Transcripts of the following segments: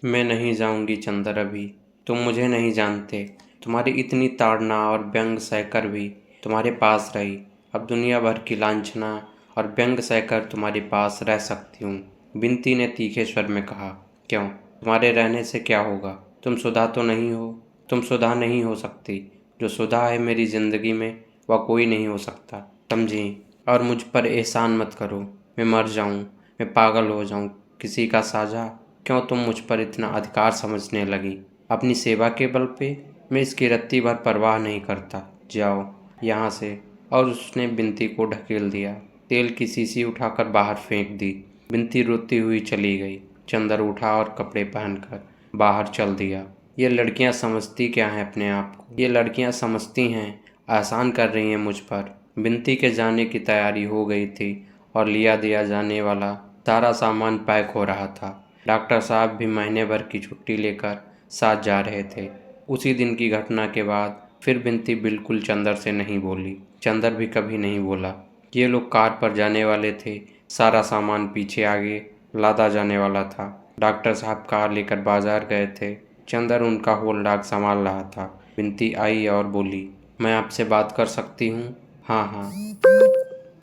मैं नहीं जाऊंगी चंदर अभी। तुम मुझे नहीं जानते। तुम्हारी इतनी ताड़ना और व्यंग सहकर भी तुम्हारे पास रही। अब दुनिया भर की लांछना और व्यंग सहकर तुम्हारे पास रह सकती हूँ। बिनती ने तीखे स्वर में कहा। क्यों? तुम्हारे रहने से क्या होगा? तुम सुधा तो नहीं हो। तुम सुधा नहीं हो सकती। जो सुधा है मेरी जिंदगी में, वह कोई नहीं हो सकता, समझी? और मुझ पर एहसान मत करो। मैं मर जाऊं, मैं पागल हो जाऊं, किसी का साझा। क्यों तुम मुझ पर इतना अधिकार समझने लगी? अपनी सेवा के बल पे? मैं इसकी रत्ती भर परवाह नहीं करता। जाओ यहाँ से। और उसने बिनती को ढकेल दिया। तेल की शीशी उठाकर बाहर फेंक दी। बिनती रोती हुई चली गई। चंदर उठा और कपड़े पहनकर बाहर चल दिया। ये लड़कियां समझती क्या हैं अपने आप को? ये लड़कियां समझती हैं एहसान कर रही हैं मुझ पर। बिनती के जाने की तैयारी हो गई थी और लिया दिया जाने वाला सारा सामान पैक हो रहा था। डॉक्टर साहब भी महीने भर की छुट्टी लेकर साथ जा रहे थे। उसी दिन की घटना के बाद फिर बिनती बिल्कुल चंदर से नहीं बोली। चंदर भी कभी नहीं बोला। ये लोग कार पर जाने वाले थे। सारा सामान पीछे आगे लादा जाने वाला था। डॉक्टर साहब कार लेकर बाजार गए थे। चंदर उनका होल्ड संभाल रहा था। बिनती आई और बोली, मैं आपसे बात कर सकती हूँ? हाँ हाँ।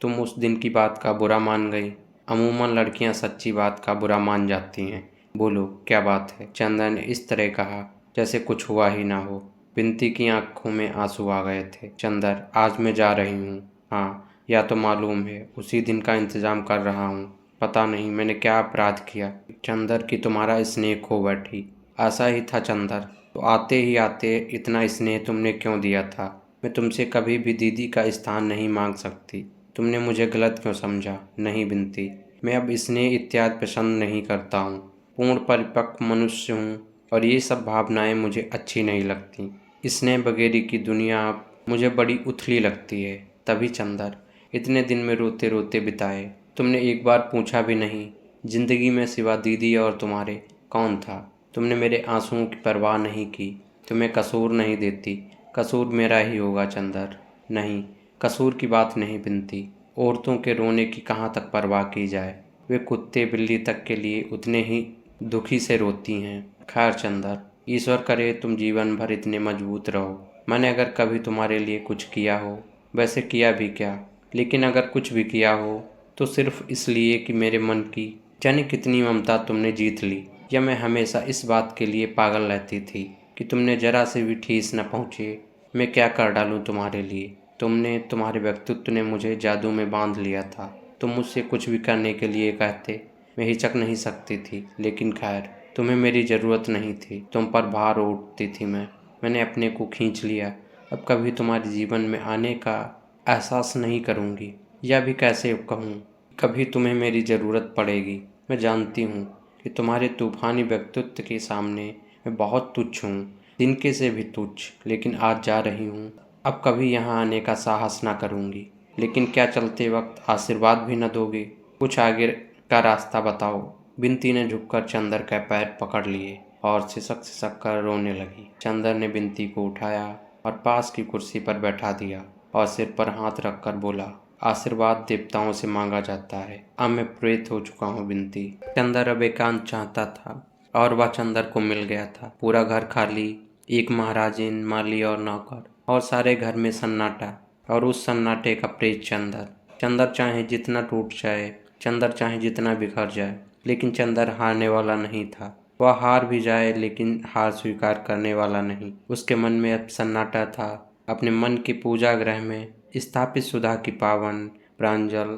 तुम उस दिन की बात का बुरा मान गई। अमूमन लड़कियां सच्ची बात का बुरा मान जाती हैं। बोलो क्या बात है? चंदन ने इस तरह कहा जैसे कुछ हुआ ही ना हो। बिनती की आंखों में आंसू आ गए थे। चंदर, आज मैं जा रही हूँ। हाँ, या तो मालूम है उसी दिन का इंतजाम कर रहा हूँ। पता नहीं मैंने क्या अपराध किया चंदर कि तुम्हारा स्नेह खो बैठी। ऐसा ही था चंदर। तो आते ही आते इतना स्नेह तुमने क्यों दिया था? मैं तुमसे कभी भी दीदी का स्थान नहीं मांग सकती। तुमने मुझे गलत क्यों समझा? नहीं बिनती, मैं अब स्नेह इत्यादि पसंद नहीं करता हूँ। पूर्ण परिपक्व मनुष्य हूँ और ये सब भावनाएं मुझे अच्छी नहीं लगती। स्नेह वगैरह की दुनिया अब मुझे बड़ी उथली लगती है। तभी चंदर, इतने दिन में रोते रोते बिताए, तुमने एक बार पूछा भी नहीं जिंदगी में सिवा दीदी और तुम्हारे कौन था? तुमने मेरे आंसुओं की परवाह नहीं की। तुम्हें कसूर नहीं देती। कसूर मेरा ही होगा चंदर। नहीं, कसूर की बात नहीं बिनती। औरतों के रोने की कहाँ तक परवाह की जाए? वे कुत्ते बिल्ली तक के लिए उतने ही दुखी से रोती हैं। खैर चंदर, ईश्वर करे तुम जीवन भर इतने मजबूत रहो। मैंने अगर कभी तुम्हारे लिए कुछ किया हो, वैसे किया भी क्या, लेकिन अगर कुछ भी किया हो तो सिर्फ इसलिए कि मेरे मन की जाने कितनी ममता तुमने जीत ली। या मैं हमेशा इस बात के लिए पागल रहती थी कि तुमने जरा से भी ठेस न पहुँचे। मैं क्या कर डालूं तुम्हारे लिए? तुम्हारे व्यक्तित्व ने मुझे जादू में बांध लिया था। तुम मुझसे कुछ भी करने के लिए कहते, मैं हिचक नहीं सकती थी। लेकिन खैर, तुम्हें मेरी ज़रूरत नहीं थी। तुम पर भार उठती थी मैंने अपने को खींच लिया। अब कभी तुम्हारे जीवन में आने का एहसास नहीं करूँगी। या भी कैसे कहूँ, कभी तुम्हें मेरी ज़रूरत पड़ेगी। मैं जानती हूँ कि तुम्हारे तूफानी व्यक्तित्व के सामने मैं बहुत तुच्छ हूँ, तिनके से भी तुच्छ। लेकिन आज जा रही हूँ। अब कभी यहाँ आने का साहस ना करूँगी। लेकिन क्या चलते वक्त आशीर्वाद भी न दोगे? कुछ आगे का रास्ता बताओ। बिनती ने झुककर चंदर का पैर पकड़ लिए और सिसक सिसक कर रोने लगी। चंदर ने बिनती को उठाया और पास की कुर्सी पर बैठा दिया और सिर पर हाथ रखकर बोला, आशीर्वाद देवताओं से मांगा जाता है। अब मैं प्रेत हो चुका हूँ बिनती। चंदर अब एकांत चाहता था और वह चंदर को मिल गया था। पूरा घर खाली, एक महाराजिन, माली और नौकर, और सारे घर में सन्नाटा। और उस सन्नाटे का प्रेत चंदर। चंदर चाहे जितना टूट जाए, चंदर चाहे जितना बिखर जाए, लेकिन चंदर हारने वाला नहीं था। वह हार भी जाए लेकिन हार स्वीकार करने वाला नहीं। उसके मन में अब सन्नाटा था। अपने मन की पूजा गृह में स्थापित सुधा की पावन प्रांजल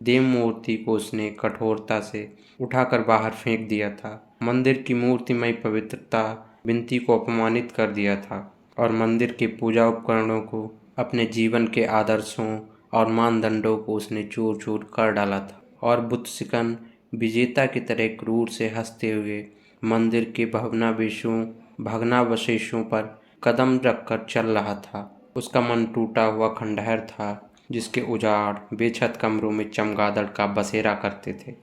देव मूर्ति को उसने कठोरता से उठाकर बाहर फेंक दिया था। मंदिर की मूर्तिमय पवित्रता बिनती को अपमानित कर दिया था और मंदिर के पूजा उपकरणों को, अपने जीवन के आदर्शों और मानदंडों को उसने चूर चूर कर डाला था। और बुतसिकन विजेता की तरह क्रूर से हंसते हुए मंदिर के भग्नावशेषों पर कदम रखकर चल रहा था। उसका मन टूटा हुआ खंडहर था जिसके उजाड़ बेछत कमरों में चमगादड़ का बसेरा करते थे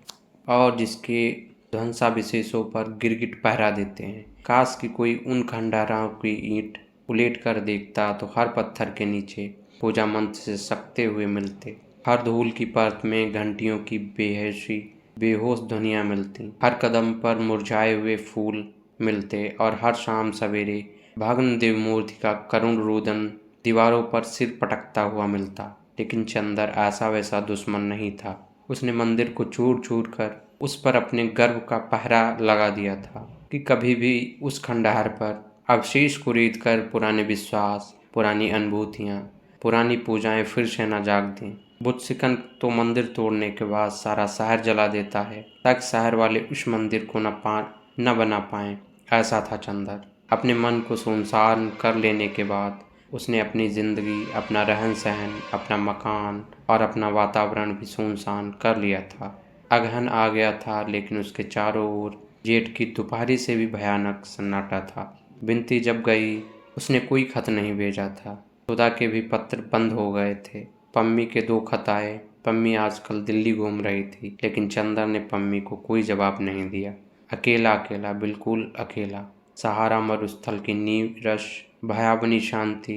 और जिसके ध्वंसावशेषों पर गिरगिट पहरा देते हैं। काश कि कोई उन खंडहरों की ईंट उलेट कर देखता तो हर पत्थर के नीचे पूजा मंत्र से सकते हुए मिलते। हर धूल की परत में घंटियों की बेहसी बेहोश ध्वनियाँ मिलती, हर कदम पर मुरझाए हुए फूल मिलते और हर शाम सवेरे भग्न देव मूर्ति का करुण रोदन दीवारों पर सिर पटकता हुआ मिलता। लेकिन चंदर ऐसा वैसा दुश्मन नहीं था। उसने मंदिर को चूर चूर कर उस पर अपने गर्व का पहरा लगा दिया था कि कभी भी उस खंडहर पर अवशेष कुरेद कर पुराने विश्वास, पुरानी अनुभूतियाँ, पुरानी पूजाएं फिर से न जाग दें। बुद्ध सिकन तो मंदिर तोड़ने के बाद सारा शहर जला देता है ताकि शहर वाले उस मंदिर को न बना पाएं। ऐसा था चंदर। अपने मन को सुनसान कर लेने के बाद उसने अपनी जिंदगी, अपना रहन सहन, अपना मकान और अपना वातावरण भी सुनसान कर लिया था। अगहन आ गया था, लेकिन उसके चारों ओर जेठ की दोपहरी से भी भयानक सन्नाटा था। बिनती जब गई, उसने कोई खत नहीं भेजा था। सुधा के भी पत्र बंद हो गए थे। पम्मी के 2 खत आए। पम्मी आजकल दिल्ली घूम रही थी, लेकिन चंदर ने पम्मी को कोई जवाब नहीं दिया। अकेला अकेला, बिल्कुल अकेला। सहारा मरुस्थल की नीरस भयावनी शांति।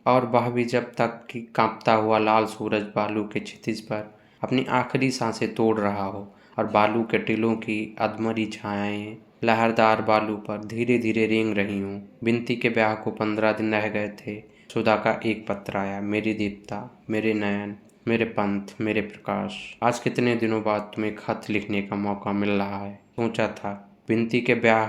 और वह भी जब तक कि कांपता हुआ लाल सूरज बालू के क्षितिज पर अपनी आखिरी सांसें तोड़ रहा हो और बालू के टीलों की अधमरी छायाएं लहरदार बालू पर धीरे धीरे रेंग रही हूँ। बिनती के ब्याह को 15 दिन रह गए थे। सुधा का एक पत्र आया। मेरी देवता, मेरे नयन, मेरे पंथ, मेरे प्रकाश, आज कितने दिनों बाद तुम्हें खत लिखने का मौका मिल रहा है। सोचा था बिनती के ब्याह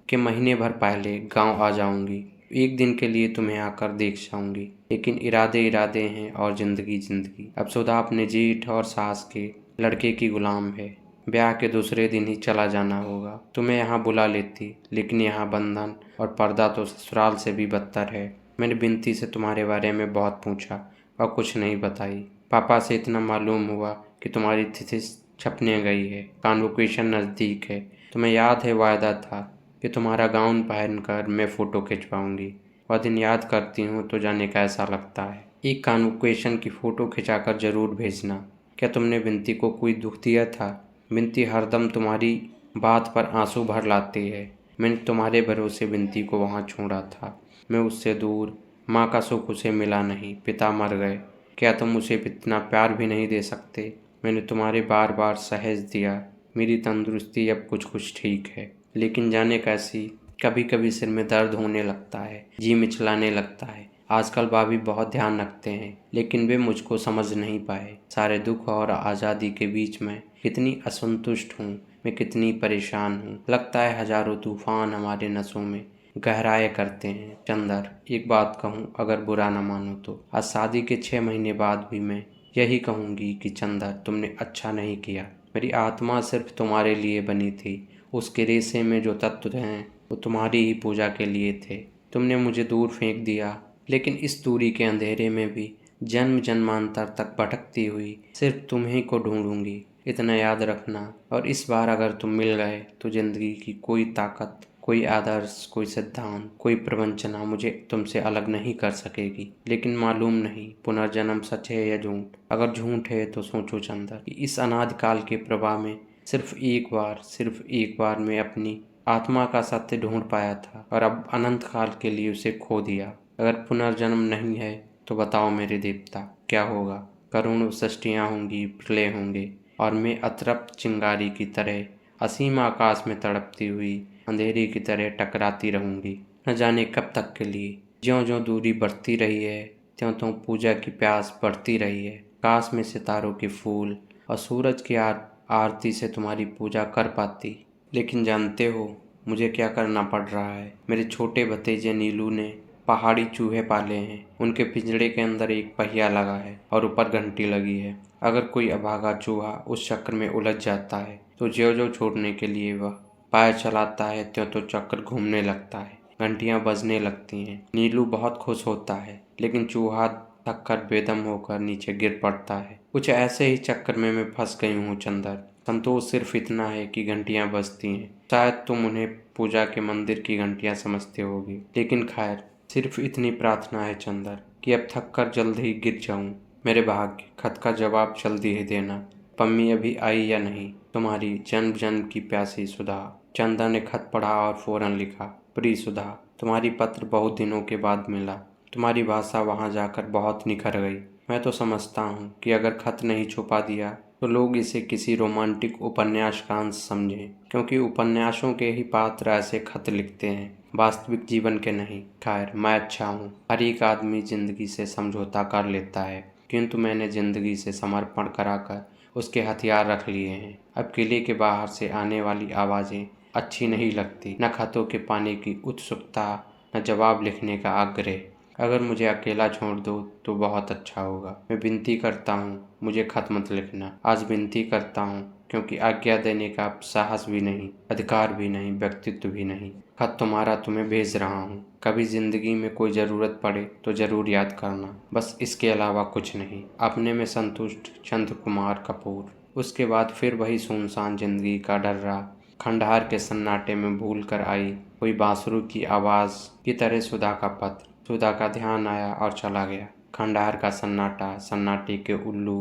के महीने भर पहले गांव आ जाऊंगी, एक दिन के लिए तुम्हें आकर देख जाऊंगी, लेकिन इरादे इरादे हैं और जिंदगी जिंदगी। अब सुधा अपने जेठ और सास के लड़के की गुलाम है। ब्याह के दूसरे दिन ही चला जाना होगा। तुम्हें यहाँ बुला लेती, लेकिन यहाँ बंधन और पर्दा तो ससुराल से भी बदतर है। मैंने बिनती से तुम्हारे बारे में बहुत पूछा और कुछ नहीं बताई। पापा से इतना मालूम हुआ कि तुम्हारी तिथि छपने गई है, कॉन्वोकेशन नज़दीक है। तुम्हें याद है वायदा था कि तुम्हारा गाउन पहनकर मैं फ़ोटो खिंचवाऊंगी। वह दिन याद करती हूँ तो जाने कैसा लगता है। एक कॉन्वोकेशन की फ़ोटो खिंचाकर ज़रूर भेजना। क्या तुमने बिनती को कोई दुख दिया था? बिनती हरदम तुम्हारी बात पर आंसू भर लाती है। मैंने तुम्हारे भरोसे बिनती को वहाँ छोड़ा था। मैं उससे दूर, माँ का सुख उसे मिला नहीं, पिता मर गए। क्या तुम उसे इतना प्यार भी नहीं दे सकते? मैंने तुम्हारे बार बार सहेज दिया। मेरी तंदुरुस्ती अब कुछ कुछ ठीक है, लेकिन जाने कैसी कभी कभी सिर में दर्द होने लगता है, जी मिचलाने लगता है। आजकल भाभी बहुत ध्यान रखते हैं, लेकिन वे मुझको समझ नहीं पाए। सारे दुख और आज़ादी के बीच में कितनी असंतुष्ट हूँ, मैं कितनी परेशान हूँ। लगता है हजारों तूफान हमारे नसों में गहराए करते हैं। चंदर, एक बात कहूँ, अगर बुरा न मानो तो। आज शादी के 6 महीने बाद भी मैं यही कहूँगी कि चंदर, तुमने अच्छा नहीं किया। मेरी आत्मा सिर्फ तुम्हारे लिए बनी थी। उसके रेशे में जो तत्व हैं वो तुम्हारी ही पूजा के लिए थे। तुमने मुझे दूर फेंक दिया, लेकिन इस दूरी के अंधेरे में भी जन्म जन्मांतर तक भटकती हुई सिर्फ तुम्हीं को ढूंढूंगी। इतना याद रखना। और इस बार अगर तुम मिल गए तो जिंदगी की कोई ताकत, कोई आदर्श, कोई सिद्धांत, कोई प्रवंचना मुझे तुमसे अलग नहीं कर सकेगी। लेकिन मालूम नहीं पुनर्जन्म सच है या झूठ। अगर झूठ है तो सोचो चंदर कि इस अनादिकाल के प्रवाह में सिर्फ एक बार मैं अपनी आत्मा का सत्य ढूंढ पाया था और अब अनंत काल के लिए उसे खो दिया। अगर पुनर्जन्म नहीं है तो बताओ मेरे देवता, क्या होगा? करुण सृष्टियाँ होंगी, प्रलय होंगे और मैं अतृप्त चिंगारी की तरह असीम आकाश में तड़पती हुई अंधेरे की तरह टकराती रहूंगी, न जाने कब तक के लिए। ज्यों ज्यों दूरी बढ़ती रही है, त्यों त्यों पूजा की प्यास बढ़ती रही है। काश में सितारों के फूल और सूरज की आरती से तुम्हारी पूजा कर पाती। लेकिन जानते हो मुझे क्या करना पड़ रहा है? मेरे छोटे भतीजे नीलू ने पहाड़ी चूहे पाले हैं। उनके पिंजड़े के अंदर एक पहिया लगा है और ऊपर घंटी लगी है। अगर कोई अभागा चूहा उस चक्र में उलझ जाता है तो ज्यों-ज्यों छोड़ने के लिए वह पैर चलाता है, त्यों तो चक्र घूमने लगता है, घंटियां बजने लगती हैं। नीलू बहुत खुश होता है, लेकिन चूहा थक कर बेदम होकर नीचे गिर पड़ता है। कुछ ऐसे ही चक्कर में मैं फंस गई हूँ चंदर। संतोष सिर्फ इतना है कि घंटियां बजती हैं। शायद तुम उन्हें पूजा के मंदिर की घंटियां समझते होगी, लेकिन खैर, सिर्फ इतनी प्रार्थना है चंदर कि अब थक कर जल्द ही गिर जाऊं। मेरे भाग्य, खत का जवाब जल्दी ही देना। पम्मी अभी आई या नहीं? तुम्हारी जन्म जन्म की प्यासी सुधा। चंदा ने खत पढ़ा और फौरन लिखा, प्रिय सुधा, तुम्हारी पत्र बहुत दिनों के बाद मिला। तुम्हारी भाषा वहां जाकर बहुत निखर गई। मैं तो समझता हूँ कि अगर खत नहीं छुपा दिया तो लोग इसे किसी रोमांटिक उपन्यास का अंश समझें, क्योंकि उपन्यासों के ही पात्र ऐसे खत लिखते हैं, वास्तविक जीवन के नहीं। खैर, मैं अच्छा हूँ। हर एक आदमी जिंदगी से समझौता कर लेता है, किंतु मैंने जिंदगी से समर्पण कराकर उसके हथियार रख लिए हैं। अब किले के बाहर से आने वाली आवाज़ें अच्छी नहीं लगती, न खतों के पाने की उत्सुकता, न जवाब लिखने का आग्रह। अगर मुझे अकेला छोड़ दो तो बहुत अच्छा होगा। मैं विनती करता हूँ, मुझे खत मत लिखना। आज विनती करता हूँ, क्योंकि आज्ञा देने का साहस भी नहीं, अधिकार भी नहीं, व्यक्तित्व भी नहीं। खत तुम्हारा तुम्हें भेज रहा हूँ। कभी जिंदगी में कोई ज़रूरत पड़े तो ज़रूर याद करना, बस इसके अलावा कुछ नहीं। अपने में संतुष्ट, चंद्र कुमार कपूर। उसके बाद फिर वही सुनसान जिंदगी का डर्रा। खंडहर के सन्नाटे में भूल कर आई कोई बांसुरी की आवाज़ की तरह सुधा का पत्र। सुधा का ध्यान आया और चला गया। खंडहर का सन्नाटा, सन्नाटे के उल्लू,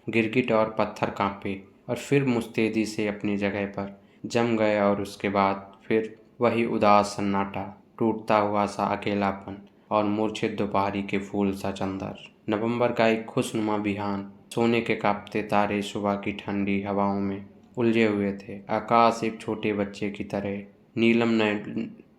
गिरगिट और पत्थर कांपे और फिर मुस्तैदी से अपनी जगह पर जम गए। और उसके बाद फिर वही उदास सन्नाटा, टूटता हुआ सा अकेलापन और मूर्छित दोपहरी के फूल सा चंदर। नवंबर का एक खुशनुमा बिहान। सोने के कांपते तारे सुबह की ठंडी हवाओं में उलझे हुए थे। आकाश एक छोटे बच्चे की तरह, नीलम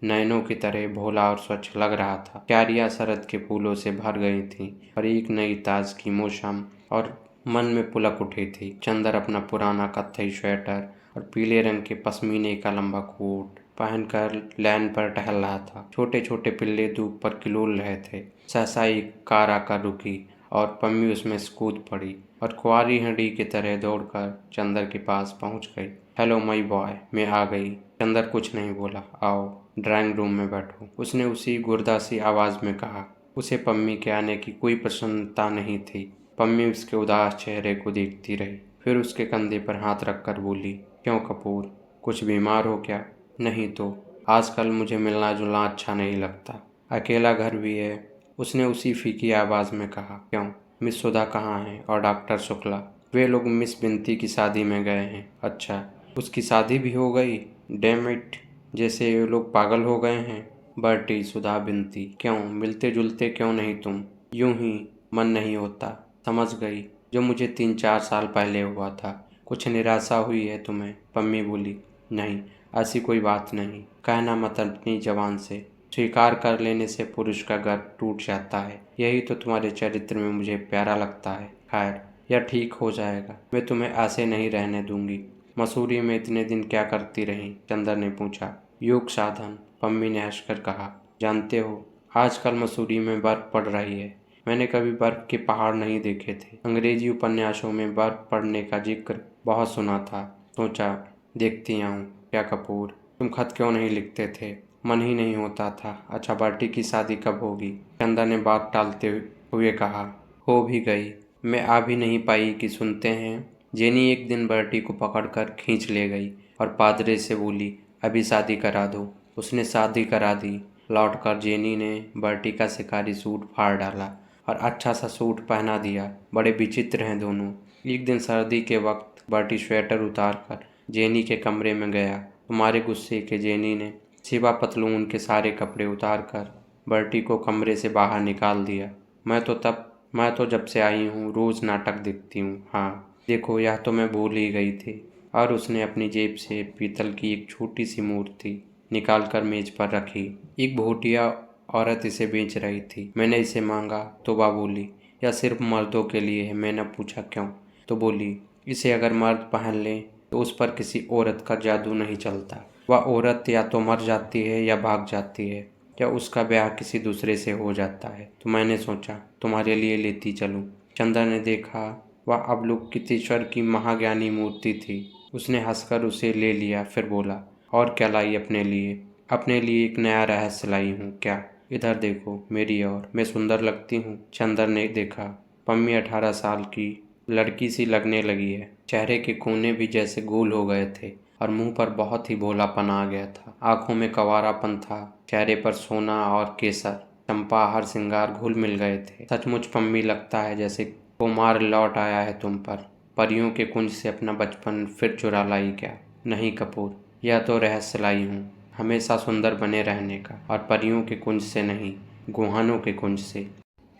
नयनों की तरह भोला और स्वच्छ लग रहा था। क्यारियां शरद के फूलों से भर गई थीं और एक नई ताजगी मौसम और मन में पुलक उठी थी। चंदर अपना पुराना कत्थई स्वेटर और पीले रंग के पश्मीने का लंबा कोट पहनकर लैन पर टहल रहा था। छोटे छोटे पिल्ले धूप पर किलोल रहे थे। सहसा एक कार आकर रुकी और पम्मी उसमें से कूद पड़ी और कुंवारी हंडी की तरह दौड़कर चंदर के पास पहुंच गई। हेलो माई बॉय, मैं आ गई। चंदर कुछ नहीं बोला। आओ ड्राइंग रूम में बैठो, उसने उसी गुरदासी आवाज में कहा। उसे पम्मी के आने की कोई प्रसन्नता नहीं थी। पम्मी उसके उदास चेहरे को देखती रही, फिर उसके कंधे पर हाथ रखकर बोली, क्यों कपूर, कुछ बीमार हो क्या? नहीं तो, आजकल मुझे मिलना जुलना अच्छा नहीं लगता। अकेला घर भी है, उसने उसी फीकी आवाज में कहा। क्यों, मिस सुधा कहाँ हैं और डॉक्टर शुक्ला? वे लोग मिस बिनती की शादी में गए हैं। अच्छा, उसकी शादी भी हो गई? डैम इट, जैसे ये लोग पागल हो गए हैं। बर्टी, सुधा, बिनती, क्यों मिलते जुलते क्यों नहीं तुम? यूं ही मन नहीं होता। समझ गई, जो मुझे 3-4 साल पहले हुआ था। कुछ निराशा हुई है तुम्हें? पम्मी बोली। नहीं, ऐसी कोई बात नहीं। कहना मत अपनी जबान से। स्वीकार कर लेने से पुरुष का गर्व टूट जाता है। यही तो तुम्हारे चरित्र में मुझे प्यारा लगता है। खैर, यह ठीक हो जाएगा। मैं तुम्हें ऐसे नहीं रहने दूंगी। मसूरी में इतने दिन क्या करती रही? चंदर ने पूछा। योग साधन, पम्मी ने हंसकर कहा। जानते हो, आजकल मसूरी में बर्फ पड़ रही है। मैंने कभी बर्फ के पहाड़ नहीं देखे थे। अंग्रेजी उपन्यासों में बर्फ पड़ने का जिक्र बहुत सुना था। सोचा देखती आऊँ। क्या कपूर, तुम खत क्यों नहीं लिखते थे? मन ही नहीं होता था। अच्छा, बर्टी की शादी कब होगी? चंदा ने बात टालते हुए कहा। हो भी गई, मैं आ भी नहीं पाई कि सुनते हैं। जेनी एक दिन बर्टी को पकड़कर खींच ले गई और पादरे से बोली, अभी शादी करा दो। उसने शादी करा दी। लौटकर जेनी ने बर्टी का शिकारी सूट फाड़ डाला और अच्छा सा सूट पहना दिया। बड़े विचित्र हैं दोनों। एक दिन सर्दी के वक्त बर्टी स्वेटर उतार कर जेनी के कमरे में गया। तुम्हारे गुस्से के जेनी ने सिवा पतलून के सारे कपड़े उतार कर बर्टी को कमरे से बाहर निकाल दिया। मैं तो जब से आई हूँ रोज नाटक देखती हूँ। हाँ देखो, यह तो मैं भूल ही गई थी। और उसने अपनी जेब से पीतल की एक छोटी सी मूर्ति निकालकर मेज पर रखी। एक भोटिया औरत इसे बेच रही थी। मैंने इसे मांगा तो वह बोली, यह सिर्फ मर्दों के लिए है। मैंने पूछा क्यों? तो बोली, इसे अगर मर्द पहन ले तो उस पर किसी औरत का जादू नहीं चलता। वह औरत या तो मर जाती है या भाग जाती है, या उसका ब्याह किसी दूसरे से हो जाता है। तो मैंने सोचा तुम्हारे लिए लेती चलूं। चंदा ने देखा, वह अवलोकितेश्वर की महाज्ञानी मूर्ति थी। उसने हंसकर उसे ले लिया, फिर बोला, और क्या लाई अपने लिए? अपने लिए एक नया रहस्य लाई हूँ। क्या? इधर देखो मेरी ओर, मैं सुंदर लगती हूँ? चंदर ने देखा। पम्मी 18 साल की लड़की सी लगने लगी है। चेहरे के कोने भी जैसे गोल हो गए थे और मुंह पर बहुत ही भोलापन आ गया था। आंखों में कंवारापन था। चेहरे पर सोना और केसर, चंपा, हर श्रृंगार घुल मिल गए थे। सचमुच पम्मी, लगता है जैसे कुमार लौट आया है तुम पर। परियों के कुंज से अपना बचपन फिर चुरा लाई क्या? नहीं कपूर, यह तो रहस्य लाई हूँ, हमेशा सुंदर बने रहने का। और परियों के कुंज से नहीं, गुहानों के कुंज से।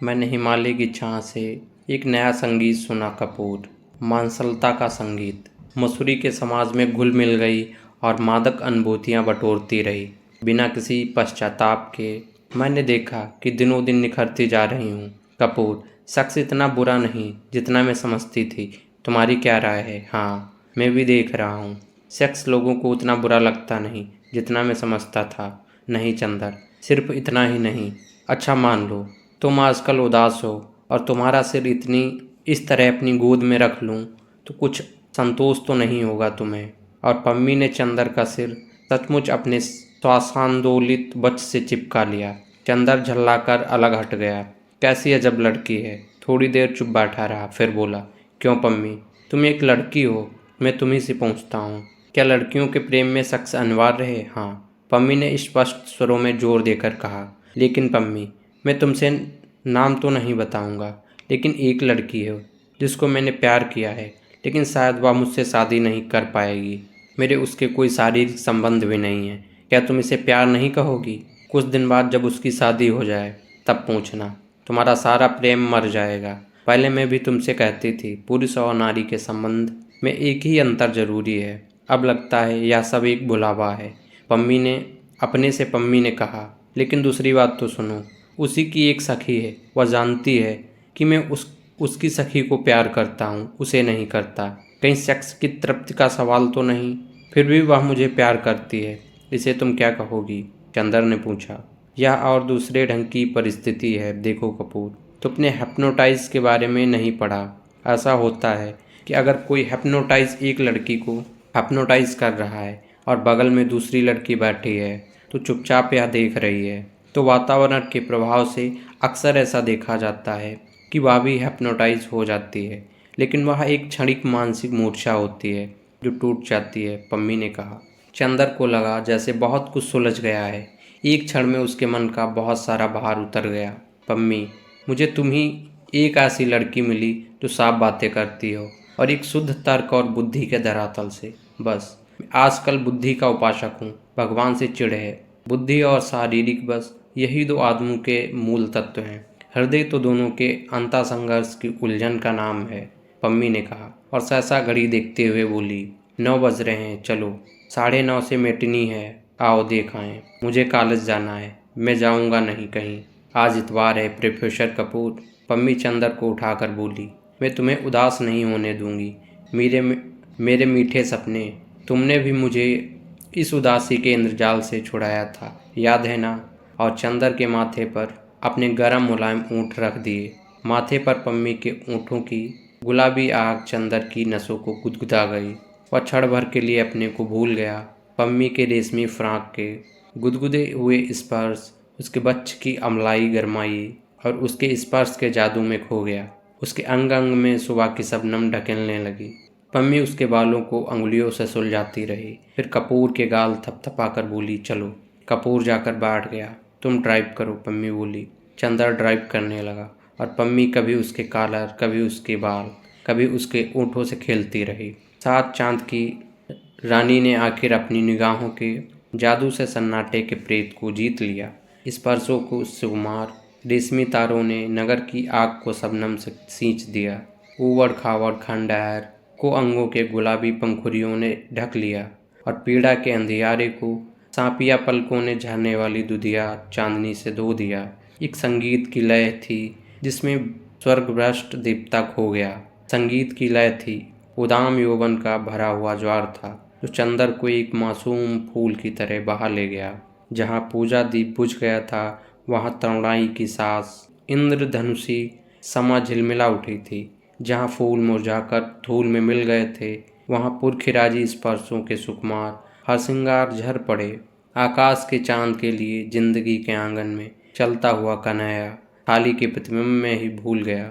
मैंने हिमालय की छां से एक नया संगीत सुना कपूर। मांसलता का संगीत। मसूरी के समाज में घुल मिल गई और मादक अनुभूतियाँ बटोरती रही बिना किसी पश्चाताप के। मैंने देखा कि दिनों दिन निखरती जा रही हूँ। कपूर, शख्स इतना बुरा नहीं जितना मैं समझती थी। तुम्हारी क्या राय है? हाँ, मैं भी देख रहा हूँ। शख्स लोगों को उतना बुरा लगता नहीं जितना मैं समझता था। नहीं चंदर, सिर्फ इतना ही नहीं। अच्छा मान लो तुम आजकल उदास हो और तुम्हारा सिर इतनी इस तरह अपनी गोद में रख लूँ तो कुछ संतोष तो नहीं होगा तुम्हें। और पम्मी ने चंदर का सिर सचमुच अपने श्वासांदोलित वक्ष से चिपका लिया। चंदर झल्लाकर अलग हट गया। कैसी अजब लड़की है। थोड़ी देर चुप बैठा रहा, फिर बोला, क्यों पम्मी, तुम एक लड़की हो। मैं तुम्ही से पूछता हूँ, क्या लड़कियों के प्रेम में शख्स अनिवार्य है? हाँ, पम्मी ने स्पष्ट स्वरों में जोर देकर कहा। लेकिन पम्मी, मैं तुमसे नाम तो नहीं बताऊंगा, लेकिन एक लड़की है जिसको मैंने प्यार किया है, लेकिन शायद वह मुझसे शादी नहीं कर पाएगी। मेरे उसके कोई शारीरिक संबंध भी नहीं है। क्या तुम इसे प्यार नहीं कहोगी? कुछ दिन बाद जब उसकी शादी हो जाए तब पूछना, तुम्हारा सारा प्रेम मर जाएगा। पहले मैं भी तुमसे कहती थी पुरुष और नारी के संबंध में एक ही अंतर जरूरी है। अब लगता है यह सब एक बुलावा है। पम्मी ने कहा। लेकिन दूसरी बात तो सुनो, उसी की एक सखी है। वह जानती है कि मैं उसकी सखी को प्यार करता हूँ, उसे नहीं करता। कहीं सेक्स की तृप्ति का सवाल तो नहीं? फिर भी वह मुझे प्यार करती है। इसे तुम क्या कहोगी? चंदर ने पूछा। यह और दूसरे ढंग की परिस्थिति है। देखो कपूर, तुमने हिप्नोटाइज के बारे में नहीं पढ़ा। ऐसा होता है कि अगर कोई हिप्नोटाइज एक लड़की को हिप्नोटाइज कर रहा है और बगल में दूसरी लड़की बैठी है तो चुपचाप यह देख रही है, तो वातावरण के प्रभाव से अक्सर ऐसा देखा जाता है कि वह भी हिप्नोटाइज हो जाती है। लेकिन वह एक क्षणिक मानसिक मूर्छा होती है जो टूट जाती है, पम्मी ने कहा। चंदर को लगा जैसे बहुत कुछ सुलझ गया है। एक क्षण में उसके मन का बहुत सारा भार उतर गया। पम्मी, मुझे तुम ही एक ऐसी लड़की मिली जो साफ बातें करती हो और एक शुद्ध तर्क और बुद्धि के धरातल से। बस मैं आजकल बुद्धि का उपासक हूँ। भगवान से चिढ़ है। बुद्धि और शारीरिक, बस यही दो आदमों के मूल तत्व हैं। हृदय तो दोनों के अंतर संघर्ष की उलझन का नाम है, पम्मी ने कहा और सहसा घड़ी देखते हुए बोली, 9 बज रहे हैं, चलो 9:30 से मैटिनी है, आओ देख आएं। मुझे कॉलेज जाना है। मैं जाऊंगा नहीं कहीं। आज इतवार है प्रोफेसर कपूर। पम्मी चंदर को उठाकर बोली, मैं तुम्हें उदास नहीं होने दूंगी। मेरे मीठे सपने, तुमने भी मुझे इस उदासी के इंद्रजाल से छुड़ाया था, याद है ना? और चंदर के माथे पर अपने गरम मुलायम ऊँट रख दिए। माथे पर पम्मी के ऊँटों की गुलाबी आग चंदर की नसों को गुदगुदा गई। वह क्षण भर के लिए अपने को भूल गया। पम्मी के रेशमी फ्राक के गुदगुदे हुए स्पर्श, उसके बच्च की अमलाई गरमाई और उसके स्पर्श के जादू में खो गया। उसके अंग अंग में सुबह की शबनम ढकेलने लगी। पम्मी उसके बालों को अंगुलियों से सुलझाती रही, फिर कपूर के गाल थपथपाकर बोली, चलो। कपूर जाकर बैठ गया। तुम ड्राइव करो, पम्मी बोली। चंदर ड्राइव करने लगा और पम्मी कभी उसके कॉलर, कभी उसके बाल, कभी उसके ऊँटों से खेलती रही। सात चांद की रानी ने आखिर अपनी निगाहों के जादू से सन्नाटे के प्रेत को जीत लिया। स्पर्शों को सुकुमार रेशमी तारों ने नगर की आग को शबनम से सींच दिया। ऊबड़ खाबड़ खंडहर को अंगों के गुलाबी पंखुड़ियों ने ढक लिया और पीड़ा के अंधियारे को सांपिया पलकों ने झरने वाली दुधिया चांदनी से धो दिया। एक संगीत की लय थी जिसमें स्वर्गभ्रष्ट देवता खो गया। संगीत की लय थी, उदाम यौवन का भरा हुआ ज्वार था जो चंदर को एक मासूम फूल की तरह बहा ले गया। जहाँ पूजा दीप बुझ गया था वहाँ तरुणाई की सांस इंद्रधनुषी समा झिलमिला उठी थी। जहाँ फूल मुरझाकर धूल में मिल गए थे वहाँ पुरखिराजी स्पर्शों के सुकुमार हरसिंगार झर पड़े। आकाश के चांद के लिए जिंदगी के आंगन में चलता हुआ कन्हैया थाली के प्रतिबिंब में ही भूल गया।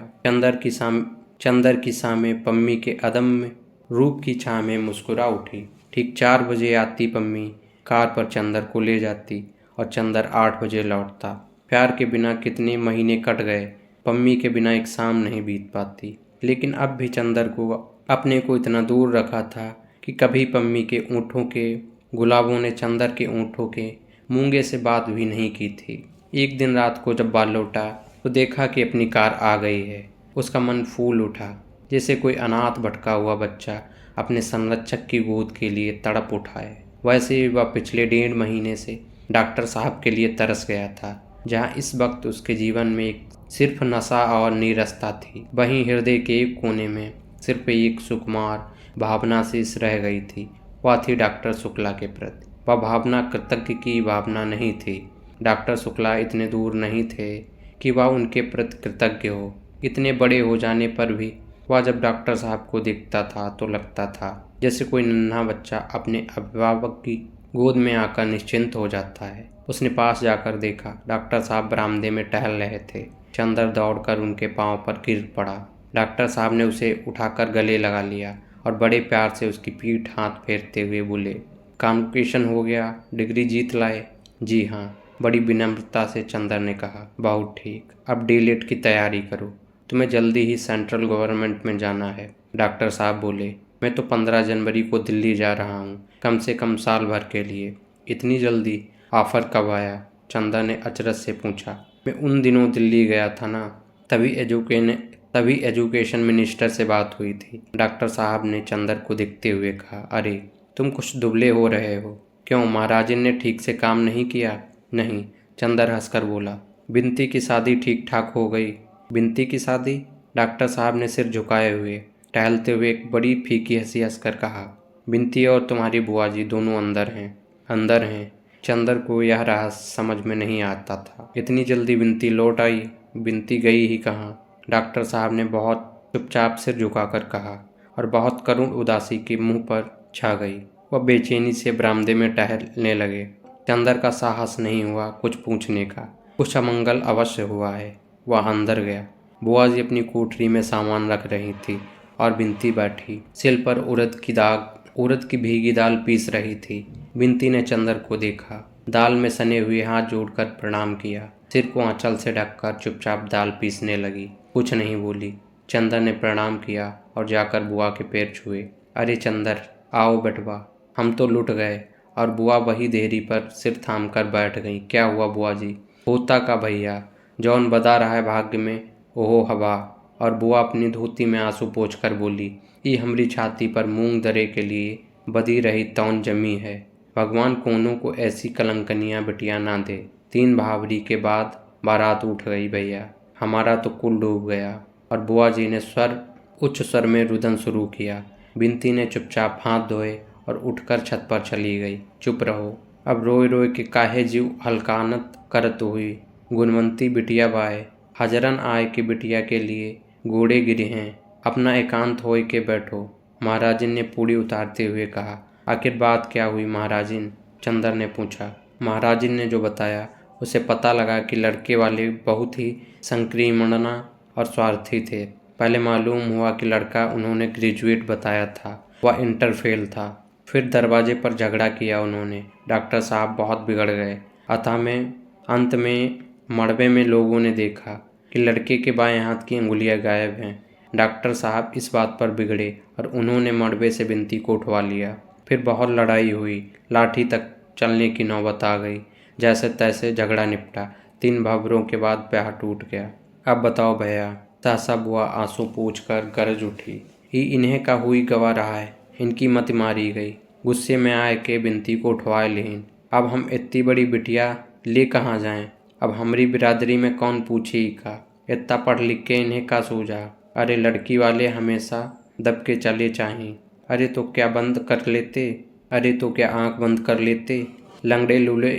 चंदर की सामे पम्मी के अदम्य रूप की छाँ में मुस्कुरा उठी। ठीक 4 बजे आती पम्मी, कार पर चंदर को ले जाती और चंदर 8 बजे लौटता। प्यार के बिना कितने महीने कट गए, पम्मी के बिना एक शाम नहीं बीत पाती। लेकिन अब भी चंदर को अपने को इतना दूर रखा था कि कभी पम्मी के ऊँटों के गुलाबों ने चंदर के ऊँटों के मूंगे से बात भी नहीं की थी। एक दिन रात को जब बाल लौटा तो देखा कि अपनी कार आ गई है। उसका मन फूल उठा। जैसे कोई अनाथ भटका हुआ बच्चा अपने संरक्षक की गोद के लिए तड़प उठा है। वैसे ही वह पिछले 1.5 महीने से डॉक्टर साहब के लिए तरस गया था। जहाँ इस वक्त उसके जीवन में एक सिर्फ नशा और नीरसता थी, वहीं हृदय के एक कोने में सिर्फ एक सुकुमार भावना शेष रह गई थी। वह थी डॉक्टर शुक्ला के प्रति। वह भावना कृतज्ञ की भावना नहीं थी। डॉक्टर शुक्ला इतने दूर नहीं थे कि वह उनके प्रति कृतज्ञ हो। इतने बड़े हो जाने पर भी वह जब डॉक्टर साहब को देखता था तो लगता था जैसे कोई नन्हा बच्चा अपने अभिभावक की गोद में आकर निश्चिंत हो जाता है। उसने पास जाकर देखा, डॉक्टर साहब बरामदे में टहल रहे थे। चंदर दौड़कर उनके पांव पर गिर पड़ा। डॉक्टर साहब ने उसे उठाकर गले लगा लिया और बड़े प्यार से उसकी पीठ हाथ फेरते हुए बोले, कॉन्वोकेशन हो गया, डिग्री जीत लाए? जी हाँ, बड़ी विनम्रता से चंदर ने कहा। बहुत ठीक, अब डीलेट की तैयारी करो, तुम्हें जल्दी ही सेंट्रल गवर्नमेंट में जाना है। डॉक्टर साहब बोले, मैं तो 15 जनवरी को दिल्ली जा रहा हूँ, कम से कम साल भर के लिए। इतनी जल्दी? ऑफर कब आया? चंदर ने अचरज से पूछा। मैं उन दिनों दिल्ली गया था ना, तभी एजुकेशन मिनिस्टर से बात हुई थी। डॉक्टर साहब ने चंदर को देखते हुए कहा, अरे तुम कुछ दुबले हो रहे हो। क्यों, महाराजन ने ठीक से काम नहीं किया? नहीं, चंदर हंसकर बोला, बिनती की शादी ठीक ठाक हो गई। बिनती की शादी? डॉक्टर साहब ने सिर झुकाए हुए टहलते हुए एक बड़ी फीकी हंसी हंसकर कहा, बिनती और तुम्हारी बुआ जी दोनों अंदर हैं। अंदर हैं? चंदर को यह रहस्य समझ में नहीं आता था। इतनी जल्दी बिनती लौट आई? बिनती गई ही कहाँ? डॉक्टर साहब ने बहुत चुपचाप सिर झुकाकर कहा और बहुत करुण उदासी के मुंह पर छा गई। वह बेचैनी से बरामदे में टहलने लगे। चंदर का साहस नहीं हुआ कुछ पूछने का। कुछ अमंगल अवश्य हुआ है। वह अंदर गया। बुआ जी अपनी कोठरी में सामान रख रही थी और बिनती बैठी सिल पर उड़द की भीगी दाल पीस रही थी। बिनती ने चंदर को देखा, दाल में सने हुए हाथ जोड़कर प्रणाम किया, सिर को आंचल से ढककर चुपचाप दाल पीसने लगी। कुछ नहीं बोली। चंदर ने प्रणाम किया और जाकर बुआ के पैर छुए। अरे चंदर, आओ बेटवा, हम तो लुट गए। और बुआ वही देहरी पर सिर थाम कर बैठ गई। क्या हुआ बुआ जी? होता का भैया, जौन बदा रहा है भाग्य में ओहो हवा। और बुआ अपनी धोती में आंसू पोंछ कर बोली, ई हमरी छाती पर मूंग दरे के लिए बदी रही तौन जमी है। भगवान कोनों को ऐसी कलंकनियाँ बिटिया ना दे। 3 भावरी के बाद बारात उठ गई भैया, हमारा तो कुल डूब गया। और बुआ जी ने उच्च स्वर में रुदन शुरू किया। बिनती ने चुपचाप हाथ धोए और उठकर छत पर चली गई। चुप रहो, अब रोए रोए के काहे जीव हलकानत करत हुई। गुणवंती बिटिया बाए, हजरन आए कि बिटिया के लिए घोड़े गिरे हैं, अपना एकांत होए के बैठो। महाराजिन ने पूड़ी उतारते हुए कहा। आखिर बात क्या हुई महाराजिन? चंदर ने पूछा। महाराजिन ने जो बताया उसे पता लगा कि लड़के वाले बहुत ही संक्रीमणना और स्वार्थी थे। पहले मालूम हुआ कि लड़का उन्होंने ग्रेजुएट बताया था, वह इंटर फेल था। फिर दरवाजे पर झगड़ा किया उन्होंने। डॉक्टर साहब बहुत बिगड़ गए। अंत में मड़बे में लोगों ने देखा कि लड़के के बाएं हाथ की अंगुलियां गायब हैं। डॉक्टर साहब इस बात पर बिगड़े और उन्होंने मड़बे से बिनती को उठवा लिया। फिर बहुत लड़ाई हुई, लाठी तक चलने की नौबत आ गई। जैसे तैसे झगड़ा निपटा। 3 भाभरों के बाद ब्याह टूट गया। अब बताओ भैया, सहसा बुआ आंसू पोंछ कर गरज उठी, ही इन्हें का हुई गवा रहा है, इनकी मत मारी गई। गुस्से में आए के बिनती को उठवाए लेन। अब हम इतनी बड़ी बिटिया ले कहाँ जाएं? अब हमारी बिरादरी में कौन पूछे का? इतना पढ़ लिख के इन्हें का सूझा? अरे लड़की वाले हमेशा दब के चले चाहिए। अरे तो क्या बंद कर लेते? अरे तो क्या आंख बंद कर लेते? लंगड़े लूले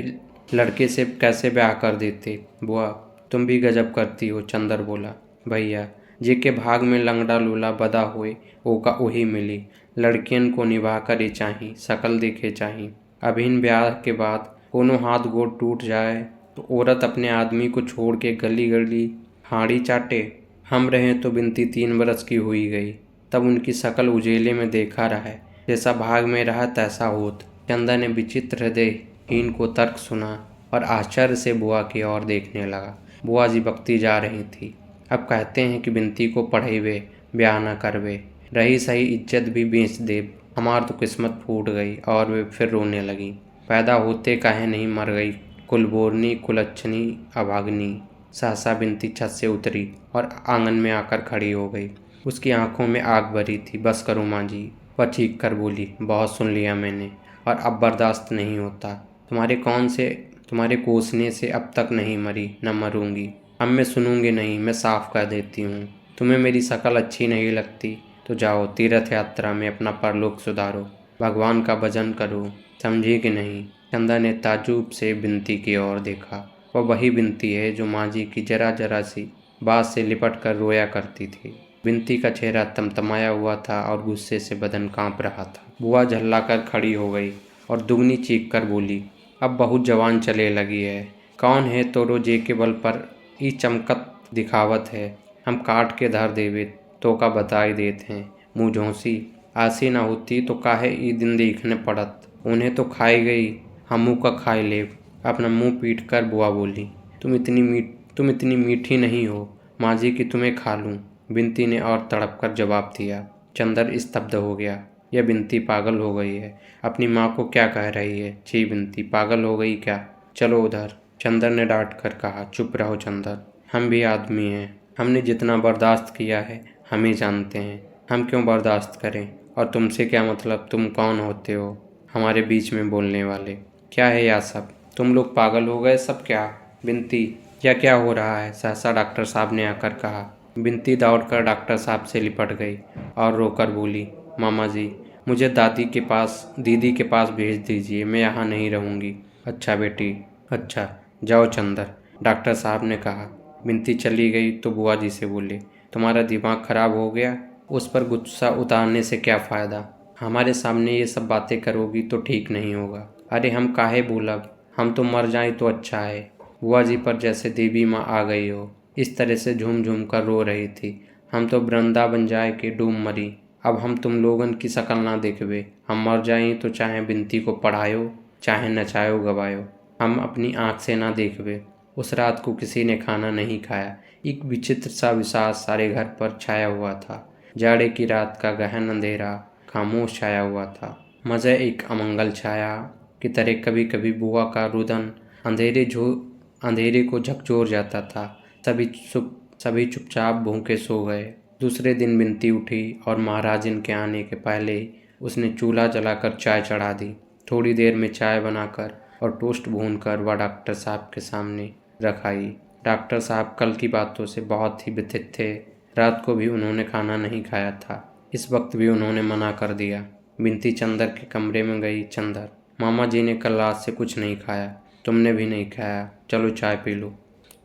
लड़के से कैसे ब्याह कर देते? बुआ तुम भी गजब करती हो, चंदर बोला। भैया जे के भाग में लंगड़ा लूला बदा हुए ओका वही मिली। लड़कियन को निभा कर ही चाहिए, शकल देखे चाहिए। अभिन ब्याह के बाद कोनो हाथ गोड़ टूट जाए तो औरत अपने आदमी को छोड़ के गली गली हाड़ी चाटे। हम रहे तो बिनती 3 बरस की हुई गई, तब उनकी शकल उजेले में देखा रहा। जैसा भाग में रहा तैसा होत। चंदा ने विचित्र हृदयहीन को तर्क सुना और आश्चर्य से बुआ की ओर देखने लगा। बुआ जी बकती जा रही थी। अब कहते हैं कि बिनती को पढ़ेवे, ब्याह न करवे, रही सही इज्जत भी बेच दे। हमार तो किस्मत फूट गई। और वे फिर रोने लगी। पैदा होते काहे नहीं मर गई, कुलबोरनी कुलच्छनी अभागनी। सहसा बिनती छत से उतरी और आंगन में आकर खड़ी हो गई। उसकी आंखों में आग भरी थी। बस करो माँ जी, वह चीख कर बोली। बहुत सुन लिया मैंने, और अब बर्दाश्त नहीं होता। तुम्हारे कोसने से अब तक नहीं मरी, न मरूंगी। अब मैं सुनूंगी नहीं, मैं साफ कह देती हूँ। तुम्हें मेरी शक्ल अच्छी नहीं लगती तो जाओ तीर्थ यात्रा में अपना परलोक सुधारो, भगवान का भजन करो, समझी कि नहीं? चंदा ने ताज्जुब से बिनती की ओर देखा। वह वही बिनती है जो माँ जी की जरा जरा सी बात से लिपट कर रोया करती थी। बिनती का चेहरा तमतमाया हुआ था और गुस्से से बदन कांप रहा था। बुआ झल्लाकर खड़ी हो गई और दुगनी चीख कर बोली, अब बहुत जवान चले लगी है। कौन है तोरो जे के बल पर ई चमकत दिखावत है। हम काट के धर देवे तो का बताई देत हैं। मुँह झोंसी आसी ना होती तो काहे ई दिन देखने पड़त। उन्हें तो खाई गई, हमू का खाई ले। अपना मुंह पीट कर बुआ बोली, तुम इतनी मीठी नहीं हो माँ जी कि तुम्हें खा लूँ। बिनती ने और तड़प कर जवाब दिया। चंदर स्तब्ध हो गया। यह बिनती पागल हो गई है। अपनी माँ को क्या कह रही है? छी बिनती, पागल हो गई क्या? चलो उधर। चंदर ने डांट कर कहा, चुप रहो चंदर, हम भी आदमी हैं। हमने जितना बर्दाश्त किया है हम ही जानते हैं। हम क्यों बर्दाश्त करें? और तुमसे क्या मतलब? तुम कौन होते हो हमारे बीच में बोलने वाले? क्या है यह सब? तुम लोग पागल हो गए सब क्या? बिनती, यह क्या हो रहा है? सहसा डॉक्टर साहब ने आकर कहा। बिनती दौड़कर डॉक्टर साहब से लिपट गई और रोकर बोली, मामा जी, मुझे दीदी के पास भेज दीजिए, मैं यहाँ नहीं रहूँगी। अच्छा बेटी, अच्छा, जाओ चंदर, डॉक्टर साहब ने कहा। बिनती चली गई तो बुआ जी से बोले, तुम्हारा दिमाग खराब हो गया? उस पर गुस्सा उतारने से क्या फ़ायदा? हमारे सामने ये सब बातें करोगी तो ठीक नहीं होगा। अरे हम काहे बोलब, हम तो मर जाएं तो अच्छा है। बुआ जी पर जैसे देवी माँ आ गई हो। इस तरह से झूम झूम कर रो रही थी। हम तो वृंदावन जाए के डूब मरी। अब हम तुम लोगन की शकल ना देखबे। हम मर जाएं तो चाहे बिनती को पढ़ायो, चाहे नचायो गवायो, हम अपनी आँख से ना देखबे। उस रात को किसी ने खाना नहीं खाया। एक विचित्र सा विश्वास सारे घर पर छाया हुआ था। जाड़े की रात का गहन अंधेरा खामोश छाया हुआ था। मज़े एक अमंगल छाया की तरह कभी कभी बुआ का रुदन अंधेरे को झकझोर जाता था। सभी चुपचाप भूखे सो गए। दूसरे दिन बिनती उठी और महाराजन के आने के पहले ही उसने चूल्हा जलाकर चाय चढ़ा दी। थोड़ी देर में चाय बनाकर और टोस्ट भूनकर वह डॉक्टर साहब के सामने रखाई। डॉक्टर साहब कल की बातों से बहुत ही व्यथित थे। रात को भी उन्होंने खाना नहीं खाया था। इस वक्त भी उन्होंने मना कर दिया। बिनती चंदर के कमरे में गई। चंदर, मामा जी ने कल रात से कुछ नहीं खाया, तुमने भी नहीं खाया, चलो चाय पी लो।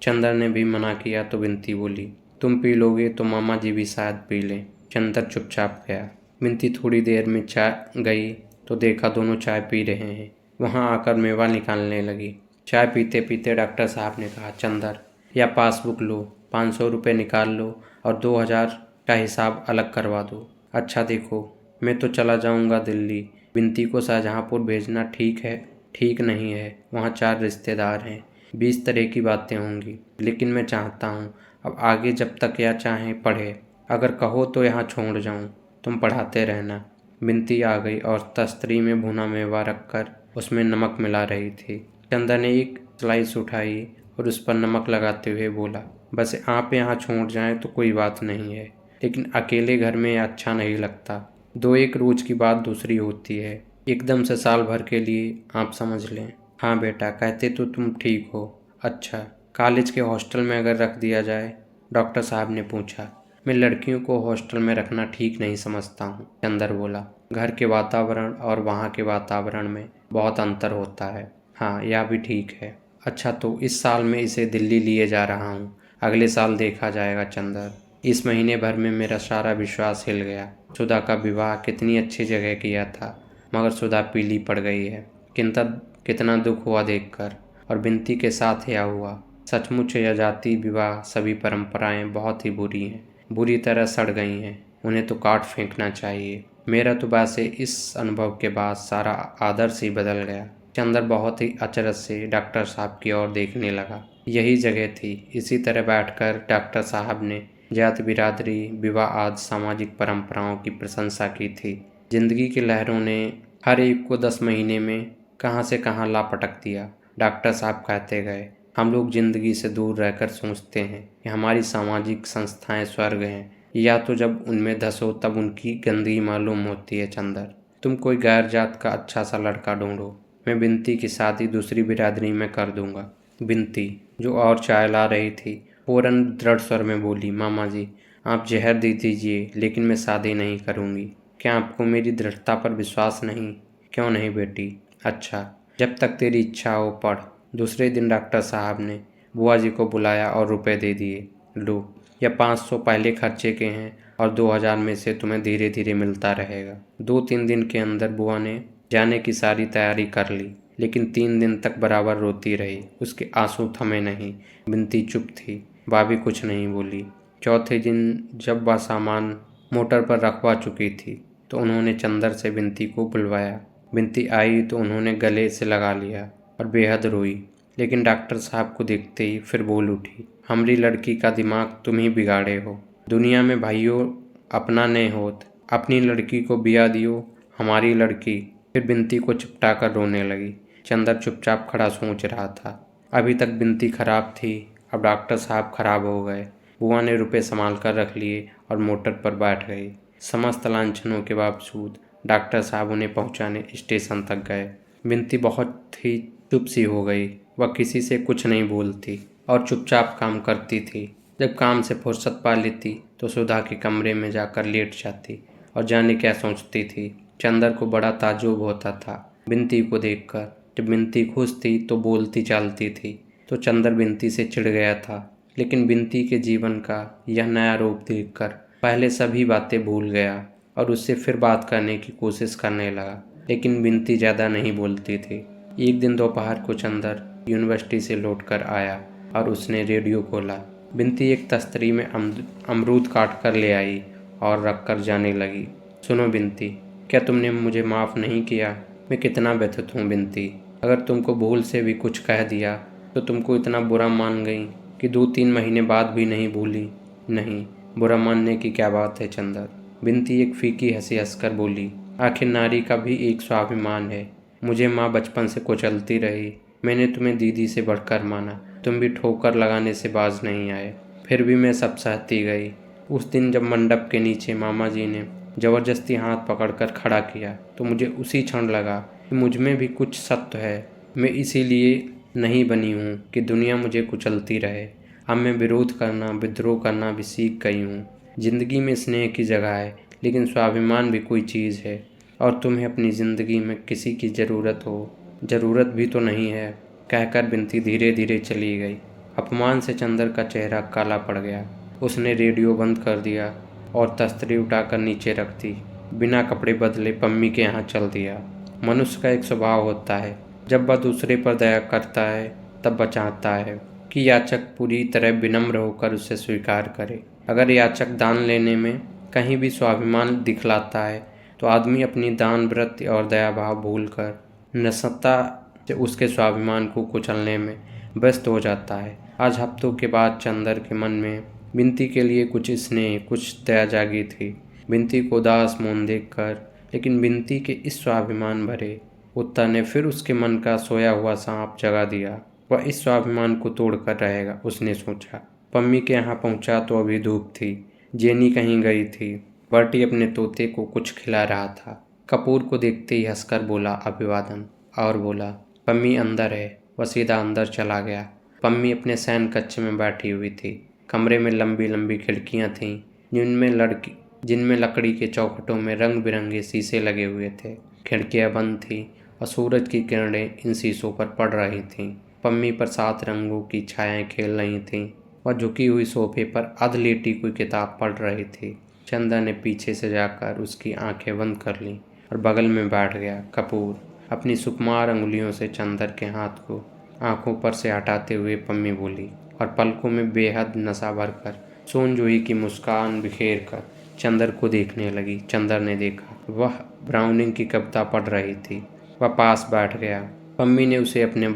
चंदर ने भी मना किया तो बिनती बोली, तुम पी लोगे तो मामा जी भी शायद पी लें। चंदर चुपचाप गया। बिनती थोड़ी देर में चाय गई तो देखा दोनों चाय पी रहे हैं। वहाँ आकर मेवा निकालने लगी। चाय पीते पीते डॉक्टर साहब ने कहा, चंदर, या पासबुक लो, 500 रुपये निकाल लो और 2000 का हिसाब अलग करवा दो। अच्छा देखो, मैं तो चला जाऊंगा दिल्ली। बिनती को शाहजहाँपुर भेजना ठीक नहीं है। वहाँ 4 रिश्तेदार हैं, 20 तरह की बातें होंगी। लेकिन मैं चाहता हूँ अब आगे जब तक या चाहें पढ़े, अगर कहो तो यहाँ छोड़ जाऊँ, तुम पढ़ाते रहना। बिनती आ गई और तस्तरी में भुना मेवा रखकर उसमें नमक मिला रही थी। चंदा ने एक स्लाइस उठाई और उस पर नमक लगाते हुए बोला, बस आप यहाँ छोड़ जाएं तो कोई बात नहीं है, लेकिन अकेले घर में अच्छा नहीं लगता। 2-1 रोज की बात दूसरी होती है, एकदम से साल भर के लिए आप समझ लें। हाँ बेटा, कहते तो तुम ठीक हो। अच्छा, कॉलेज के हॉस्टल में अगर रख दिया जाए? डॉक्टर साहब ने पूछा। मैं लड़कियों को हॉस्टल में रखना ठीक नहीं समझता हूँ, चंदर बोला। घर के वातावरण और वहाँ के वातावरण में बहुत अंतर होता है। हाँ, यह भी ठीक है। अच्छा, तो इस साल मैं इसे दिल्ली लिए जा रहा हूँ, अगले साल देखा जाएगा चंदर। इस महीने भर में मेरा सारा विश्वास हिल गया। सुधा का विवाह कितनी अच्छी जगह किया था, मगर सुधा पीली पड़ गई है। कितना दुख हुआ देखकर। और बिनती के साथ यह हुआ। सचमुच यह जाति विवाह सभी परंपराएं बहुत ही बुरी हैं, बुरी तरह सड़ गई हैं। उन्हें तो काट फेंकना चाहिए। मेरा तो वैसे इस अनुभव के बाद सारा आदर्श ही बदल गया। चंदर बहुत ही अचरज से डॉक्टर साहब की ओर देखने लगा। यही जगह थी। इसी तरह बैठकर डॉक्टर साहब ने जाति बिरादरी, विवाह आदि सामाजिक परंपराओं की प्रशंसा की थी। जिंदगी की लहरों ने हर एक को 10 महीने में कहाँ से कहाँ ला पटक दिया। डॉक्टर साहब कहते गए, हम लोग जिंदगी से दूर रहकर सोचते हैं कि हमारी सामाजिक संस्थाएं स्वर्ग हैं, या तो जब उनमें धंसो तब उनकी गंदगी मालूम होती है। चंदर, तुम कोई गैर जात का अच्छा सा लड़का ढूंढो, मैं बिनती की शादी दूसरी बिरादरी में कर दूंगा। बिनती, जो और चाय ला रही थी, फौरन दृढ़ स्वर में बोली, मामा जी, आप जहर दे दीजिए, लेकिन मैं शादी नहीं करूंगी। क्या आपको मेरी दृढ़ता पर विश्वास नहीं? क्यों नहीं बेटी? अच्छा, जब तक तेरी इच्छा हो पढ़। दूसरे दिन डॉक्टर साहब ने बुआ जी को बुलाया और रुपए दे दिए। लो, यह 500 पहले खर्चे के हैं और 2000 में से तुम्हें धीरे धीरे मिलता रहेगा। 2-3 दिन के अंदर बुआ ने जाने की सारी तैयारी कर ली, लेकिन 3 दिन तक बराबर रोती रही। उसके आंसू थमे नहीं। बिनती चुप थी। भाभी कुछ नहीं बोली। चौथे दिन जब वह सामान मोटर पर रखवा चुकी थी तो उन्होंने चंदर से बिनती को बुलवाया। बिनती आई तो उन्होंने गले से लगा लिया और बेहद रोई, लेकिन डॉक्टर साहब को देखते ही फिर बोल उठी, हमारी लड़की का दिमाग तुम ही बिगाड़े हो। दुनिया में भाइयों अपना नहीं होत, अपनी लड़की को बिया दियो, हमारी लड़की। फिर बिनती को चिपटा कर रोने लगी। चंदर चुपचाप खड़ा सोच रहा था। अभी तक बिनती खराब थी, अब डॉक्टर साहब खराब हो गए। बुआ ने रुपए संभाल कर रख लिए और मोटर पर बैठ गई। समस्त लांछनों के बावजूद डॉक्टर साहब उन्हें पहुंचाने स्टेशन तक गए। बिनती बहुत ही चुप सी हो गई। वह किसी से कुछ नहीं बोलती और चुपचाप काम करती थी। जब काम से फुर्सत पा लेती तो सुधा के कमरे में जाकर लेट जाती और जाने क्या सोचती थी। चंदर को बड़ा ताज्जुब होता था बिनती को देखकर। जब बिनती खुश थी तो बोलती चालती थी तो चंदर बिनती से चिढ़ गया था, लेकिन बिनती के जीवन का यह नया रूप देखकर पहले सभी बातें भूल गया और उससे फिर बात करने की कोशिश करने लगा। लेकिन बिनती ज़्यादा नहीं बोलती थी। एक दिन दोपहर को चंदर यूनिवर्सिटी से लौटकर आया और उसने रेडियो खोला। बिनती एक तस्तरी में अमरूद काट कर ले आई और रख कर जाने लगी। सुनो बिनती, क्या तुमने मुझे माफ़ नहीं किया? मैं कितना व्यथित हूँ बिनती। अगर तुमको भूल से भी कुछ कह दिया तो तुमको इतना बुरा मान गई कि 2-3 महीने बाद भी नहीं भूली। नहीं, बुरा मानने की क्या बात है चंदर। बिनती एक फीकी हंसी हंसकर बोली, आखिर नारी का भी एक स्वाभिमान है। मुझे माँ बचपन से कुचलती रही, मैंने तुम्हें दीदी से बढ़कर माना, तुम भी ठोकर लगाने से बाज नहीं आए, फिर भी मैं सब सहती गई। उस दिन जब मंडप के नीचे मामा जी ने जबरदस्ती हाथ पकड़कर खड़ा किया तो मुझे उसी क्षण लगा कि मुझ में भी कुछ सत्य है। मैं इसीलिए नहीं बनी हूँ कि दुनिया मुझे कुचलती रहे। अब मैं विरोध करना, विद्रोह करना भी सीख गई हूँ। जिंदगी में स्नेह की जगह है, लेकिन स्वाभिमान भी कोई चीज़ है। और तुम्हें अपनी ज़िंदगी में किसी की ज़रूरत भी तो नहीं है। कहकर बिनती धीरे धीरे चली गई। अपमान से चंदर का चेहरा काला पड़ गया। उसने रेडियो बंद कर दिया और तस्तरी उठाकर नीचे रख दी। बिना कपड़े बदले पम्मी के यहाँ चल दिया। मनुष्य का एक स्वभाव होता है, जब वह दूसरे पर दया करता है तब वह चाहता है कि याचक पूरी तरह विनम्र होकर उसे स्वीकार करे। अगर याचक दान लेने में कहीं भी स्वाभिमान दिखलाता है तो आदमी अपनी दान वृत्ति और दया भाव भूलकर निस्सत्ता से उसके स्वाभिमान को कुचलने में व्यस्त हो जाता है। आज हफ्तों के बाद चंदर के मन में बिनती के लिए कुछ स्नेह, कुछ दया जागी थी। बिनती को उदास मौन देखकर, लेकिन बिनती के इस स्वाभिमान भरे उत्तर ने फिर उसके मन का सोया हुआ सांप जगा दिया। वह इस स्वाभिमान को तोड़कर रहेगा, उसने सोचा। पम्मी के यहाँ पहुंचा तो अभी धूप थी। जेनी कहीं गई थी। बर्टी अपने तोते को कुछ खिला रहा था। कपूर को देखते ही हंसकर बोला अभिवादन और बोला, पम्मी अंदर है। वह सीधा अंदर चला गया। पम्मी अपने शयन कक्ष में बैठी हुई थी। कमरे में लंबी लंबी खिड़कियां थीं, जिनमें लकड़ी के चौखटों में रंग बिरंगे शीशे लगे हुए थे। खिड़कियां बंद थीं और सूरज की किरणें इन शीशों पर पड़ रही थीं। पम्मी पर 7 रंगों की छायाएं खेल रही थीं। वह झुकी हुई सोफे पर अध लेटी कोई किताब पढ़ रही थी। चंदा ने पीछे से जाकर उसकी आंखें बंद कर लीं और बगल में बैठ गया। कपूर अपनी सुकुमार अंगुलियों से चंदर के हाथ को आंखों पर से हटाते हुए पम्मी बोली और पलकों में बेहद नशा भरकर सोनजोई की मुस्कान बिखेर कर चंदर को देखने लगी। चंदर ने देखा, वह ब्राउनिंग की कविता पढ़ रही थी। वह पास बैठ गया। पम्मी ने उसे अपने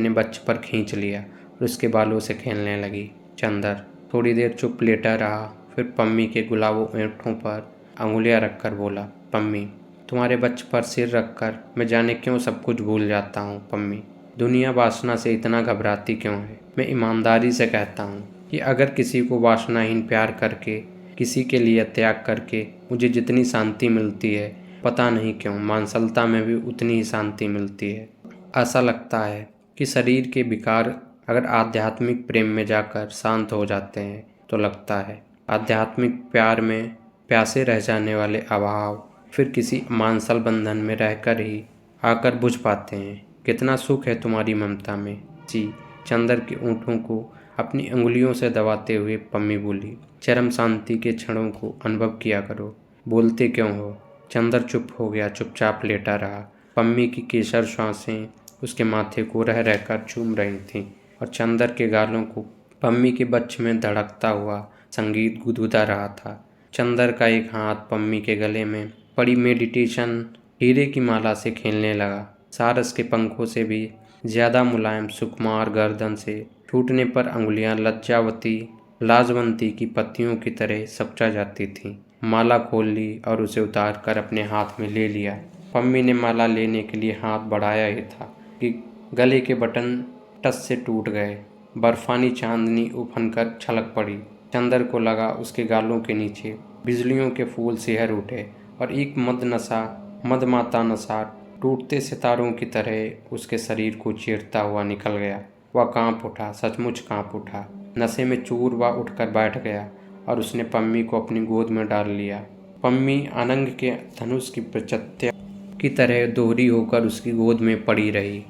बच्चे पर खींच लिया और उसके बालों से खेलने लगी। चंदर थोड़ी देर चुप लेटा रहा, फिर पम्मी के गुलाबों ऐंठों पर अंगुलियां रखकर बोला, पम्मी, तुम्हारे बच्चे पर सिर रखकर मैं जाने क्यों सब कुछ भूल जाता हूँ। पम्मी, दुनिया वासना से इतना घबराती क्यों है? मैं ईमानदारी से कहता हूँ, कि अगर किसी को वासनाहीन प्यार करके, किसी के लिए त्याग करके मुझे जितनी शांति मिलती है, पता नहीं क्यों मानसलता में भी उतनी ही शांति मिलती है। ऐसा लगता है कि शरीर के विकार अगर आध्यात्मिक प्रेम में जाकर शांत हो जाते हैं तो लगता है आध्यात्मिक प्यार में प्यासे रह जाने वाले अभाव फिर किसी मानसल बंधन में रहकर ही आकर बुझ पाते हैं। कितना सुख है तुम्हारी ममता में जी। चंदर के ऊँटों को अपनी अंगुलियों से दबाते हुए पम्मी बोली, चरम शांति के क्षणों को अनुभव किया करो, बोलते क्यों हो। चंदर चुप हो गया, चुपचाप लेटा रहा। पम्मी की केसर श्वासें उसके माथे को रह रहकर चूम रही थीं और चंदर के गालों को पम्मी के बच्च में धड़कता हुआ संगीत गुदगुदा रहा था। चंदर का एक हाथ पम्मी के गले में पड़ी मेडिटेशन हीरे की माला से खेलने लगा। सारस के पंखों से भी ज्यादा मुलायम सुकुमार गर्दन से छूटने पर अंगुलियां लज्जावती लाजवंती की पत्तियों की तरह सपचा जाती थीं। माला खोल ली और उसे उतार कर अपने हाथ में ले लिया। पम्मी ने माला लेने के लिए हाथ बढ़ाया ही था कि गले के बटन टस से टूट गए। बर्फानी चांदनी उफनकर छलक पड़ी। चंदर को लगा उसके गालों के नीचे बिजलियों के फूल सिहर उठे और एक मदमाता नशा टूटते सितारों की तरह उसके शरीर को चीरता हुआ निकल गया। वह कांप उठा, सचमुच कांप उठा। नशे में चूर वह उठकर बैठ गया और उसने पम्मी को अपनी गोद में डाल लिया। पम्मी अनंग के धनुष की प्रचत्या की तरह दोहरी होकर उसकी गोद में पड़ी रही।